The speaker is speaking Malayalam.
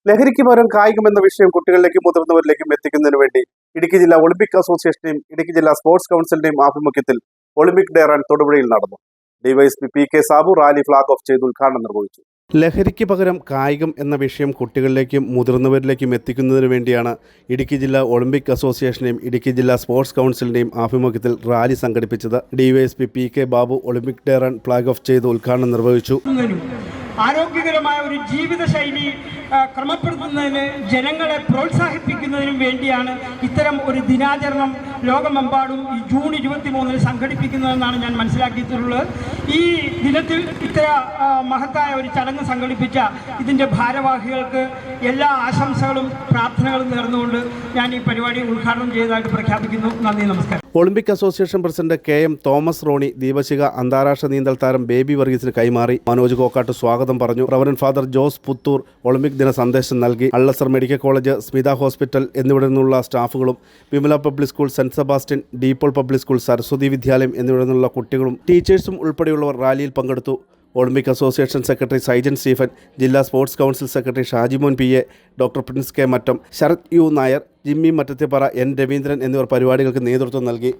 ലഹരിക്ക് പകരം കായികം എന്ന വിഷയം കുട്ടികളിലേക്കും മുതിർന്നവരിലേക്കും എത്തിക്കുന്നതിന് വേണ്ടി ഇടുക്കി ജില്ലാ ഒളിമ്പിക് അസോസിയേഷന്റെയും ഇടുക്കി ജില്ലാ സ്പോർട്സ് കൗൺസിലിന്റെയും ആഭിമുഖ്യത്തിൽ ഒളിമ്പിക് ഡേ റൺ തൊടുപുഴയിൽ നടന്നു. DYSP P K Sabu rally flag off ചെയ്ത് ഉദ്ഘാടനം നിർവഹിച്ചു. ലഹരിക്ക് പകരം കായികം എന്ന വിഷയം കുട്ടികളിലേക്കും മുതിർന്നവരിലേക്കും എത്തിക്കുന്നതിന് വേണ്ടിയാണ് ഇടുക്കി ജില്ലാ ഒളിമ്പിക് അസോസിയേഷന്റെയും ഇടുക്കി ജില്ലാ സ്പോർട്സ് കൗൺസിലിന്റെയും ആഭിമുഖ്യത്തിൽ റാലി സംഘടിപ്പിച്ചത്. DYSP P K Babu Olympic day run flag off ചെയ്ത് ഉദ്ഘാടനം നിർവഹിച്ചു. ആരോഗ്യകരമായ ഒരു ജീവിതശൈലി ക്രമപ്പെടുത്തുന്നതിന് ജനങ്ങളെ പ്രോത്സാഹിപ്പിക്കുന്നതിനും വേണ്ടിയാണ് ഇത്തരം ഒരു ദിനാചരണം ലോകമെമ്പാടും ഈ ജൂൺ 23 സംഘടിപ്പിക്കുന്നതെന്നാണ് ഞാൻ മനസ്സിലാക്കിയിട്ടുള്ളത്. ഈ ദിനത്തിൽ ഇത്ര മഹത്തായ ഒരു ചടങ്ങ് സംഘടിപ്പിച്ച ഇതിൻ്റെ ഭാരവാഹികൾക്ക് എല്ലാ ആശംസകളും പ്രാർത്ഥനകളും നേർന്നുകൊണ്ട് ഞാൻ ഈ പരിപാടി ഉദ്ഘാടനം ചെയ്തതായിട്ട് പ്രഖ്യാപിക്കുന്നു. നന്ദി, നമസ്കാരം. Olympic association president K M. Thomas Roni ദീപശിഖ അന്താരാഷ്ട്ര നീന്തൽ താരം ബേബി വർഗീസിന് കൈമാറി. മനോജ് കോക്കാട്ട് സ്വാഗതം പറഞ്ഞു. Reverend father Jose Puthur Olympic ദിന സന്ദേശം നൽകി. അള്ളസർ മെഡിക്കൽ കോളേജ്, സ്മിത ഹോസ്പിറ്റൽ എന്നിവിടെ നിന്നുള്ള സ്റ്റാഫുകളും Vimala public school, Saint Sebastian, Depaul public school, Saraswati വിദ്യാലയം എന്നിവിടെ നിന്നുള്ള കുട്ടികളും ടീച്ചേഴ്സും ഉൾപ്പെടെയുള്ളവർ റാലിയിൽ പങ്കെടുത്തു. Olympic association secretary Saijan Stephen, ജില്ലാ sports council secretary Shajimon PA, doctor Prince K Mattam, Sarath U Nair, Jimmy Mattathippara, N. Raveendran എന്നിവർ പരിപാടികൾക്ക് നേതൃത്വം നൽകി.